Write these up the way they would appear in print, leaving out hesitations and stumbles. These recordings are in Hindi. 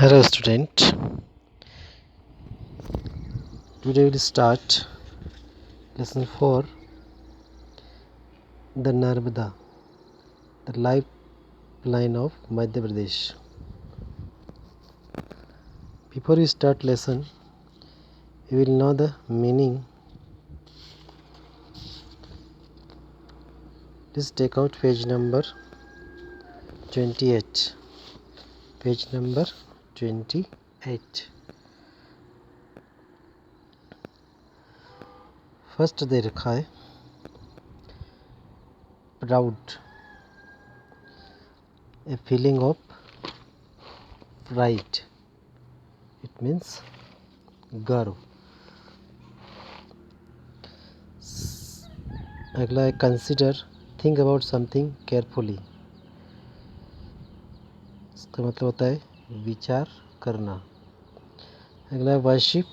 Hello student, today we'll start lesson 4, the Narmada, the lifeline of Madhya Pradesh. Before we start lesson, we will know the meaning. Please take out page number 28. Page number 28. First दे रखा है proud, a feeling of pride. It means गर्व. अगला है consider, think about something carefully. इसका मतलब होता है विचार करना. अगला है worship,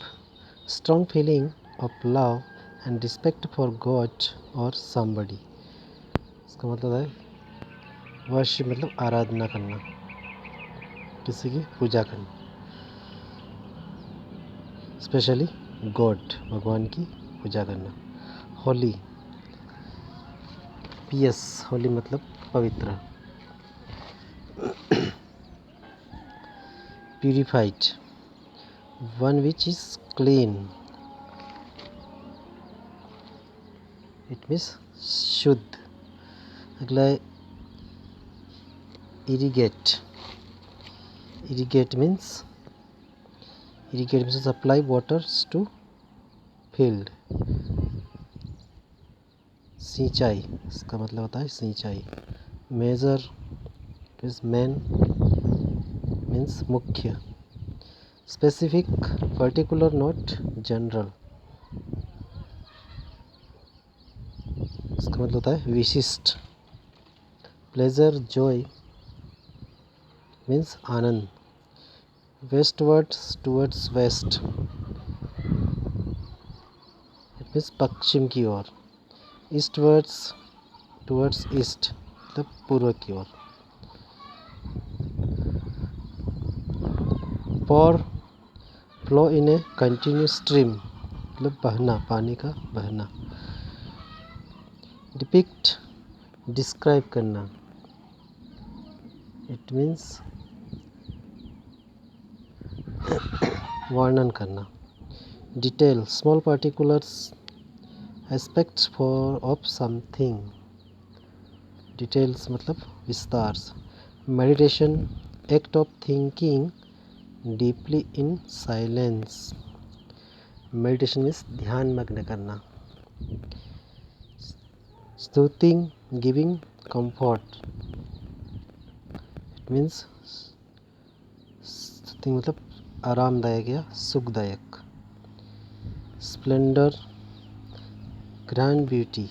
strong feeling of love and respect for God or somebody. इसका मतलब है worship मतलब आराधना करना, किसी की पूजा करना, स्पेशली गॉड, भगवान की पूजा करना. होली, पियस, होली मतलब पवित्र. Purified, one which is clean. It means शुद्ध. अगला है irrigate. Irrigate means supply waters to field. सिंचाई, इसका मतलब होता है सिंचाई. मेजर मीन्स मैन, मीन्स मुख्य. Specific, particular, not general. इसका मतलब होता है विशिष्ट. प्लेजर, जॉय मीन्स आनंद. Westwards, towards west. It means पश्चिम की ओर. ईस्टवर्ड्स, टुवर्ड्स ईस्ट मतलब पूर्व की ओर. pour, flow in a continuous stream मतलब बहना, पानी का बहना. डिपिक्ट, डिस्क्राइब करना. इट मीन्स वर्णन करना. Detail, small particulars, aspects for of something. Details मतलब विस्तार. Meditation, act of thinking deeply in silence. Meditation means ध्यान मग्न करना. स्तुतिंग, गिविंग कंफर्ट. इट मीन्स स्तुतिंग मतलब आरामदायक या सुखदायक. स्प्लेंडर, ग्रैंड ब्यूटी,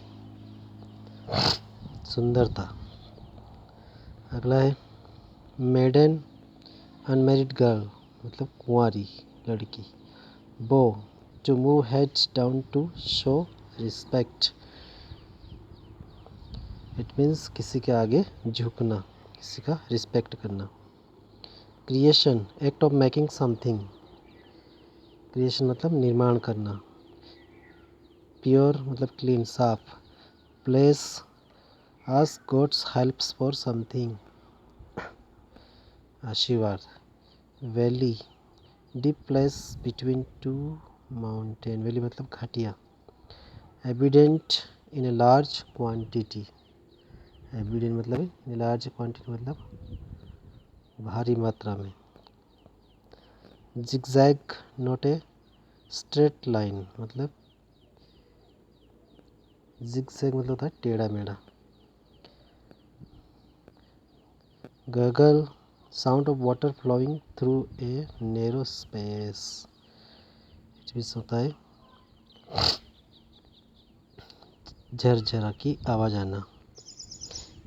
सुंदरता. अगला है मेडन, अनमैरिड गर्ल मतलब कुंवारी लड़की. Bow, to move heads down to show respect. It means किसी के आगे झुकना, किसी का रिस्पेक्ट करना. Creation, act of making something. Creation मतलब निर्माण करना. प्योर मतलब क्लीन, साफ. Bless, ask God's helps for something. आशीर्वाद. Valley, deep place between two mountain. Valley मतलब घाटियाँ. Evident, in a large quantity. Evident मतलब इन ए लार्ज क्वांटिटी मतलब भारी मात्रा में. Zigzag, not a straight line मतलब जिगजैग मतलब होता है टेढ़ा मेढ़ा. Gurgle, sound of water flowing through a narrow space. It means होता है झरझरा की आवाज़ आना.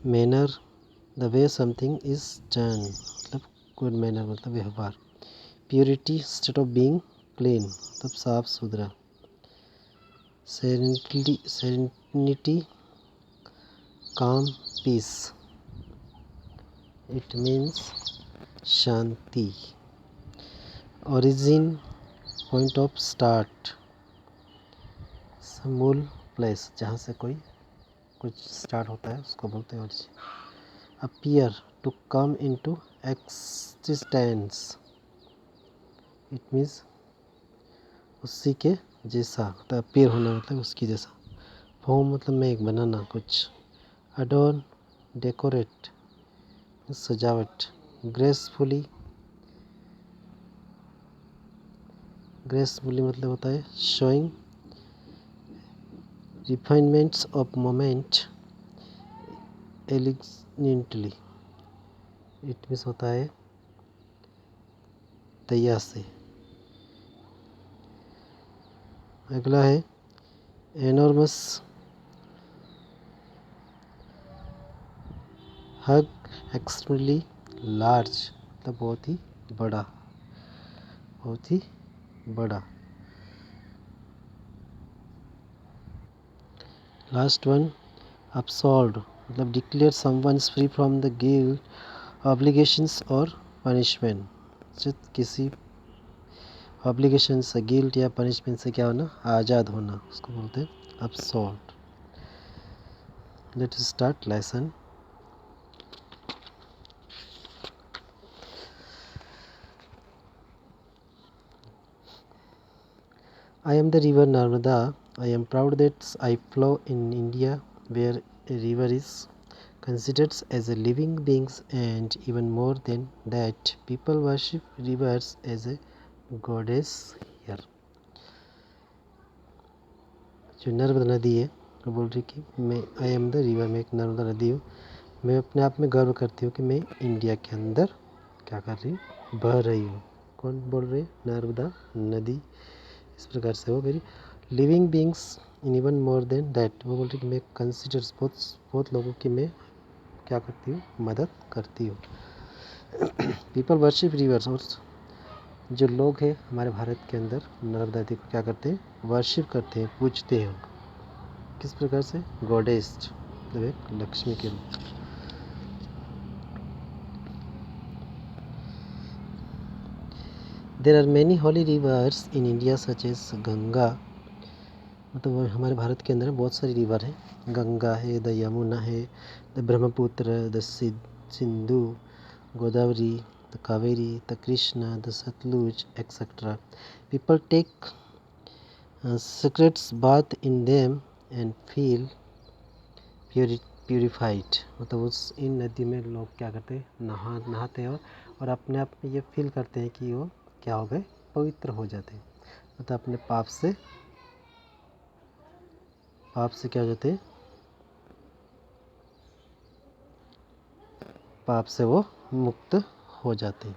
Manner, the way something is done मतलब गुड मैनर मतलब व्यवहार. Purity, state of being clean मतलब साफ सुथरा. Serenity, calm, peace. It means शांति. ओरिजिन, पॉइंट ऑफ स्टार्ट, मूल प्लेस जहाँ से कोई कुछ स्टार्ट होता है उसको बोलते हैं origin. Appear, to come into existence, it means उसी के जैसा, तो अपीयर होना मतलब उसकी जैसा। फॉर्म मतलब में एक बनाना कुछ। अडोर्न, डेकोरेट, सजावट। ग्रेसफुली, ग्रेसफुली मतलब होता है showing refinements of moment elegantly, it means होता है तैयार से। अगला है एनॉर्मस, हग, एक्सट्रीमली लार्ज मतलब बहुत ही बड़ा, बहुत ही बड़ा। लास्ट वन absolved मतलब declare someone is free from the guilt, obligations और पनिशमेंट। किसी ऑब्लिगेशन से, गिल्ट या पनिशमेंट से क्या होना, आज़ाद होना, उसको बोलते हैं absolved। Let's start lesson. I am the river Narmada. I am proud that I flow in India, where a river is considered as a living being, and even more than that, people worship rivers as a goddess here। जो नर्मदा नदी है वो बोल रही कि मैं आई एम द रिवर, मैं एक नर्मदा नदी हूँ, मैं अपने आप में गर्व करती हूँ कि मैं इंडिया के अंदर क्या कर रही हूँ, बह रही हूँ। कौन बोल रही है, नर्मदा नदी। इस प्रकार से वो मेरी living beings in even more than that, वो बोल रही कि मैं कंसिडर्स बहुत बहुत लोगों की मैं क्या करती हूँ, मदद करती हूँ। पीपल वर्शिप रिवर्स, और जो लोग हैं हमारे भारत के अंदर नर्मदा नदी को क्या करते हैं, वर्शिप करते हैं, पूजते हैं। किस प्रकार से, गॉडेस मतलब एक लक्ष्मी के रूप। There are many holy rivers in India such as Ganga, मतलब हमारे भारत के अंदर बहुत सारी रिवर हैं। गंगा है, द यमुना है, the Brahmaputra, the Sindhu, Godavari, the Kaveri, the Krishna, the Sutlej etcetera. People take secrets bath in them and feel purified, मतलब उस इन नदी में लोग क्या करते हैं, नहाते हैं और अपने आप में ये फील करते हैं कि वो क्या हो गए, पवित्र हो जाते हैं, मतलब अपने पाप से क्या हो जाते हैं, पाप से वो मुक्त हो जाते हैं।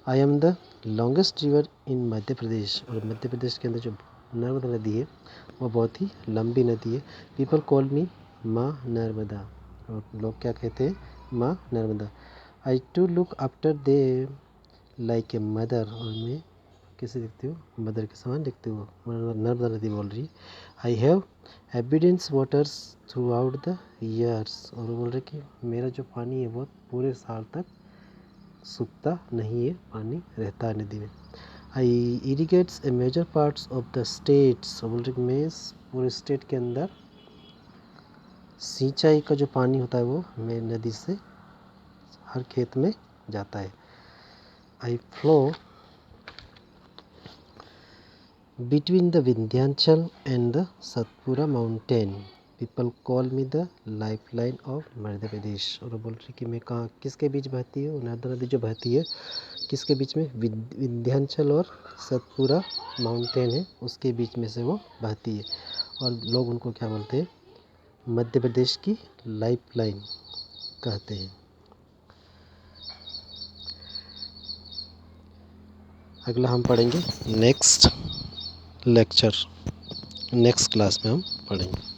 I am the longest river in Madhya Pradesh, और मध्य प्रदेश के अंदर जो नर्मदा नदी है वो बहुत ही लंबी नदी है। पीपल कॉल मी माँ नर्मदा, और लोग क्या कहते हैं, माँ Narmada. I to look after they like a mother, और मैं कैसे दिखती हूँ, मदर के समान दिखती हूँ, नर्मदा नदी बोल रही है। I have evidence waters throughout the years, और वो बोल रहे कि मेरा जो पानी है वो पूरे साल तक सूखता नहीं है, पानी रहता है नदी में। I irrigates a major parts of the states, बोल रहे कि मैं पूरे स्टेट के अंदर सिंचाई का जो पानी होता है वो मैं नदी से हर खेत में जाता है। I flow between the Vindhyachal and the Satpura mountain, people call me the life line of Madhya Pradesh, और बोल रही कि मैं कहाँ किसके बीच बहती हूँ, नर्मदा नदी जो बहती है किसके बीच में, विंध्याचल और सतपुरा माउंटेन है उसके बीच में से वो बहती है, और लोग उनको क्या बोलते हैं, मध्य प्रदेश की लाइफ लाइन कहते हैं। अगला हम पढ़ेंगे नेक्स्ट लेक्चर, नेक्स्ट क्लास में हम पढ़ेंगे।